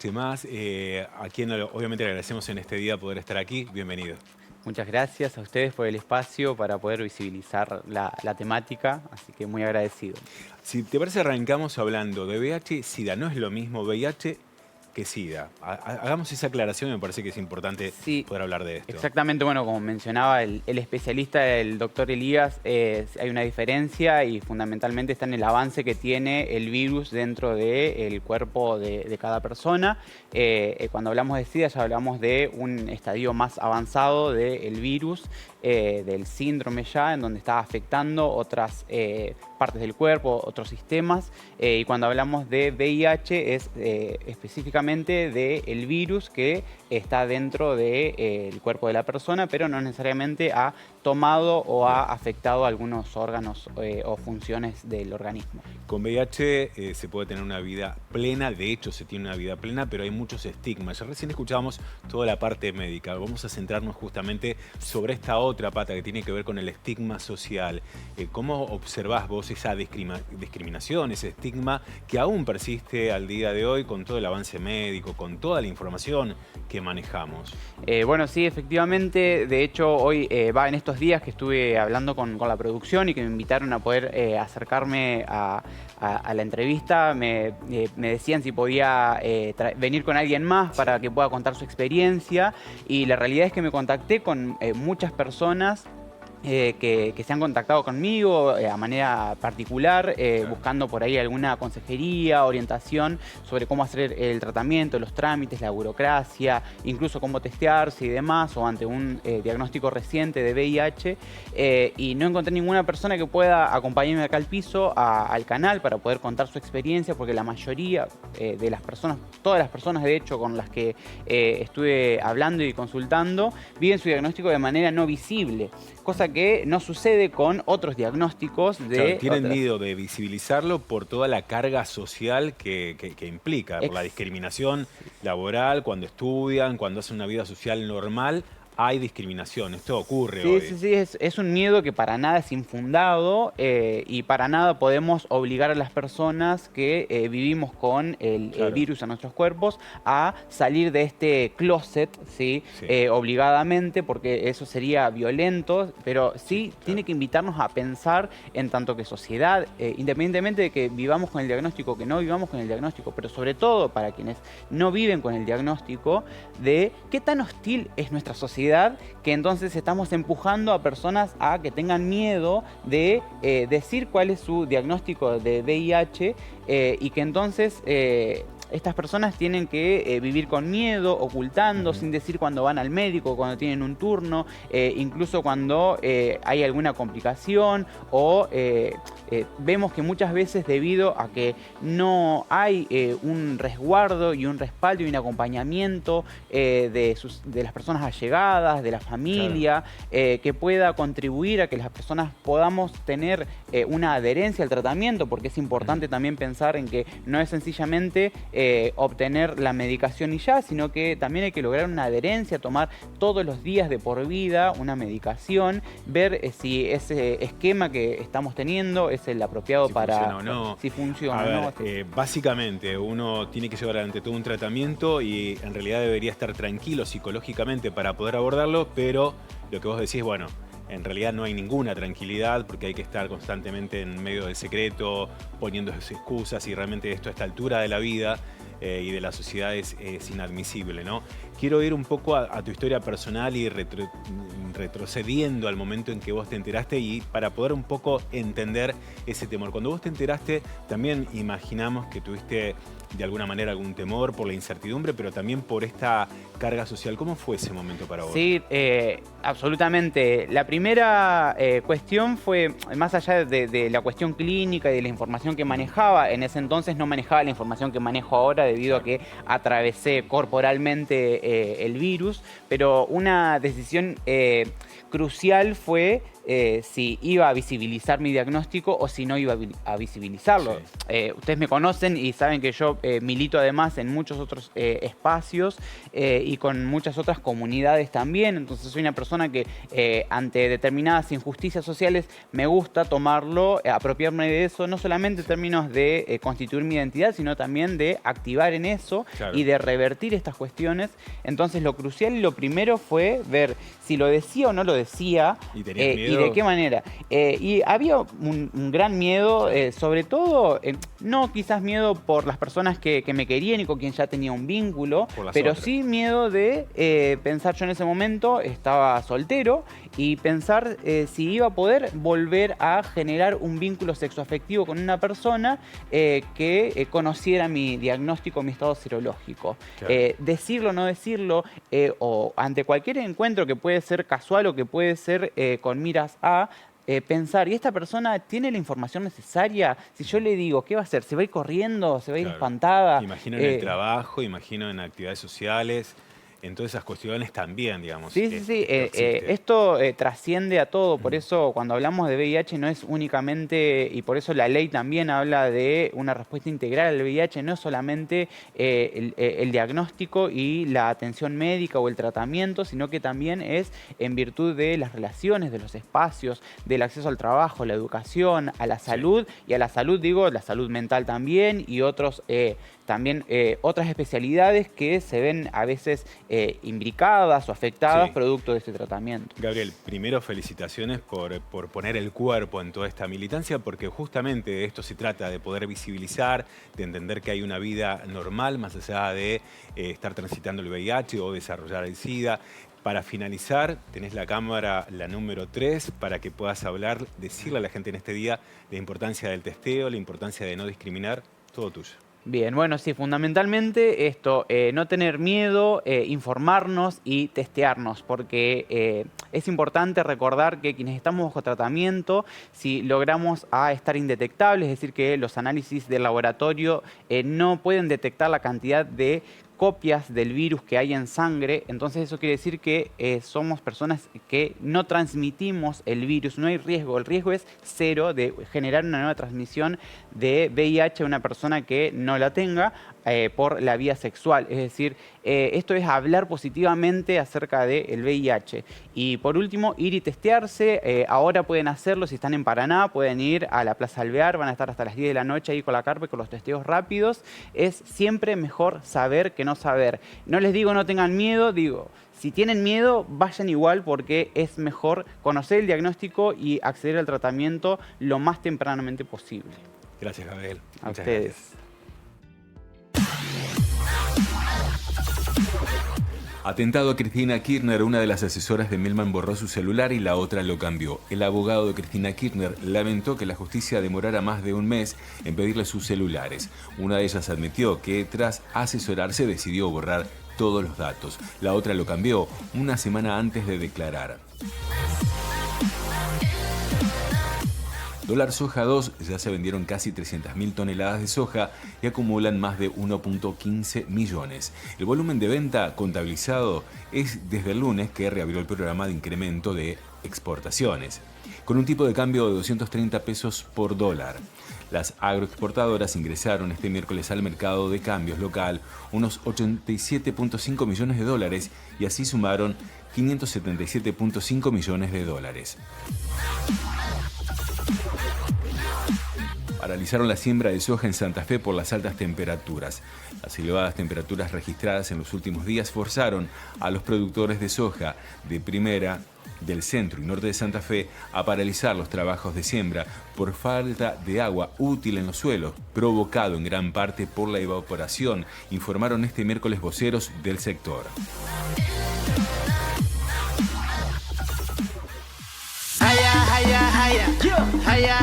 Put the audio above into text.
Más, a quien obviamente le agradecemos en este día poder estar aquí. Bienvenido. Muchas gracias a ustedes por el espacio para poder visibilizar la temática, así que muy agradecido. Si te parece, arrancamos hablando de VIH-Sida. No es lo mismo VIH que SIDA. Hagamos esa aclaración, me parece que es importante Sí, poder hablar de esto. exactamente, bueno, como mencionaba el especialista, el doctor Elías, hay una diferencia y fundamentalmente está en el avance que tiene el virus dentro del cuerpo de cada persona. Cuando hablamos de SIDA ya hablamos de un estadio más avanzado del virus, del síndrome ya, en donde está afectando otras partes del cuerpo, otros sistemas. Y cuando hablamos de VIH es específicamente del virus que está dentro del cuerpo de la persona, pero no necesariamente ha tomado o ha afectado algunos órganos o funciones del organismo. Con VIH se puede tener una vida plena, de hecho se tiene una vida plena, pero hay muchos estigmas. Ya recién escuchábamos toda la parte médica. Vamos a centrarnos justamente sobre esta otra pata que tiene que ver con el estigma social. ¿Cómo observás vos esa discriminación, ese estigma que aún persiste al día de hoy con todo el avance médico, con toda la información que manejamos? Bueno, sí, efectivamente. De hecho, hoy en estos días que estuve hablando con la producción y que me invitaron a poder acercarme a la entrevista, me decían si podía venir con alguien más para que pueda contar su experiencia. Y la realidad es que me contacté con muchas personas que se han contactado conmigo a manera particular, buscando por ahí alguna consejería, orientación sobre cómo hacer el tratamiento, los trámites, la burocracia, incluso cómo testearse y demás, o ante un diagnóstico reciente de VIH. Y no encontré ninguna persona que pueda acompañarme acá al piso, al canal, para poder contar su experiencia, porque la mayoría de las personas, todas las personas de hecho con las que estuve hablando y consultando, viven su diagnóstico de manera no visible, cosa que no sucede con otros diagnósticos de Claro, tienen otras. miedo de visibilizarlo por toda la carga social que implica, por la Ex- discriminación sí, sí. laboral, cuando estudian, cuando hacen una vida social normal, hay discriminación. Esto ocurre Sí, hoy. sí, sí, es un miedo que para nada es infundado, y para nada podemos obligar a las personas que vivimos con el Claro, virus en nuestros cuerpos a salir de este closet, ¿sí? sí, Obligadamente, porque eso sería violento, pero sí, sí claro. tiene que invitarnos a pensar en tanto que sociedad, independientemente de que vivamos con el diagnóstico o que no vivamos con el diagnóstico, pero sobre todo para quienes no viven con el diagnóstico, de qué tan hostil es nuestra sociedad, que entonces estamos empujando a personas a que tengan miedo de decir cuál es su diagnóstico de VIH, y que entonces estas personas tienen que vivir con miedo, ocultando, Ujú. sin decir cuando van al médico, cuando tienen un turno, incluso cuando hay alguna complicación, o vemos que muchas veces, debido a que no hay un resguardo y un respaldo y un acompañamiento de las personas allegadas, de la Claro. familia, que pueda contribuir a que las personas podamos tener una adherencia al tratamiento, porque es Ujú. importante también pensar en que no es sencillamente obtener la medicación y ya, sino que también hay que lograr una adherencia, tomar todos los días de por vida una medicación, ver si ese esquema que estamos teniendo es el apropiado Si funciona o para no. si funciona A o no. ver, básicamente uno tiene que llevar adelante todo un tratamiento y en realidad debería estar tranquilo psicológicamente para poder abordarlo, pero lo que vos decís, bueno, en realidad no hay ninguna tranquilidad porque hay que estar constantemente en medio del secreto, poniendo excusas, y realmente esto a esta altura de la vida y de la sociedad es inadmisible, ¿no? Quiero ir un poco a tu historia personal y retrocediendo al momento en que vos te enteraste, y para poder un poco entender ese temor. Cuando vos te enteraste, también imaginamos que tuviste de alguna manera algún temor por la incertidumbre, pero también por esta carga social. ¿Cómo fue ese momento para vos? Sí, absolutamente. La primera cuestión fue, más allá de la cuestión clínica y de la información que Ujú. manejaba, en ese entonces no manejaba la información que manejo ahora, debido a Claro. que atravesé corporalmente el virus, pero una decisión crucial fue si iba a visibilizar mi diagnóstico o si no iba a visibilizarlo. Sí. Ustedes me conocen y saben que yo milito además en muchos otros espacios y con muchas otras comunidades también. Entonces soy una persona que ante determinadas injusticias sociales me gusta tomarlo, apropiarme de eso, no solamente en términos de constituir mi identidad, sino también de activar en eso y de revertir estas cuestiones. Entonces lo crucial y lo primero fue ver si lo decía o no lo decía y de qué manera. Y había un gran miedo, sobre todo, no quizás miedo por las personas que me querían y con quien ya tenía un vínculo, pero otras. Sí miedo de pensar, yo en ese momento estaba soltero y pensar si iba a poder volver a generar un vínculo sexoafectivo con una persona que conociera mi diagnóstico, mi estado serológico. Claro. Decirlo o no decirlo, o ante cualquier encuentro que puede ser casual o que puede ser con miras a pensar, ¿y esta persona tiene la información necesaria? Si yo le digo, ¿qué va a hacer? ¿Se va a ir corriendo? ¿Se va a ir espantada? Imagino en el trabajo, imagino en actividades sociales, en todas esas cuestiones también, digamos. Sí. Esto trasciende a todo. Por eso cuando hablamos de VIH no es únicamente, y por eso la ley también habla de una respuesta integral al VIH, no es solamente el diagnóstico y la atención médica o el tratamiento, sino que también es en virtud de las relaciones, de los espacios, del acceso al trabajo, la educación, a la salud, y a la salud digo, la salud mental también, y otros también otras especialidades que se ven a veces imbricadas o afectadas producto de este tratamiento. Gabriel, primero felicitaciones por poner el cuerpo en toda esta militancia, porque justamente de esto se trata, de poder visibilizar, de entender que hay una vida normal más allá de estar transitando el VIH o desarrollar el SIDA. Para finalizar, tenés la cámara, la número 3, para que puedas hablar, decirle a la gente en este día la importancia del testeo, la importancia de no discriminar, todo tuyo. Bien, bueno, sí, fundamentalmente esto, no tener miedo, informarnos y testearnos, porque es importante recordar que quienes estamos bajo tratamiento, si logramos estar indetectables, es decir, que los análisis del laboratorio no pueden detectar la cantidad de copias del virus que hay en sangre, entonces eso quiere decir que somos personas que no transmitimos el virus, no hay riesgo, el riesgo es cero de generar una nueva transmisión de VIH a una persona que no la tenga por la vía sexual, es decir, esto es hablar positivamente acerca del VIH. Y por último, ir y testearse, ahora pueden hacerlo, si están en Paraná, pueden ir a la Plaza Alvear, van a estar hasta las 10 de la noche ahí con la carpa y con los testeos rápidos, es siempre mejor saber que no saber. No les digo no tengan miedo, digo, si tienen miedo, vayan igual porque es mejor conocer el diagnóstico y acceder al tratamiento lo más tempranamente posible. Gracias, Gabriel. A ustedes. Gracias. Atentado a Cristina Kirchner, una de las asesoras de Milman borró su celular y la otra lo cambió. El abogado de Cristina Kirchner lamentó que la justicia demorara más de un mes en pedirle sus celulares. Una de ellas admitió que tras asesorarse decidió borrar todos los datos. La otra lo cambió una semana antes de declarar. Dólar soja 2, ya se vendieron casi 300.000 toneladas de soja y acumulan más de 1.15 millones. El volumen de venta contabilizado es desde el lunes que reabrió el programa de incremento de exportaciones, con un tipo de cambio de 230 pesos por dólar. Las agroexportadoras ingresaron este miércoles al mercado de cambios local unos 87.5 millones de dólares y así sumaron 577.5 millones de dólares. Paralizaron la siembra de soja en Santa Fe por las altas temperaturas. Las elevadas temperaturas registradas en los últimos días forzaron a los productores de soja de primera, del centro y norte de Santa Fe a paralizar los trabajos de siembra por falta de agua útil en los suelos, provocado en gran parte por la evaporación, informaron este miércoles voceros del sector. Haya, haya, haya, haya,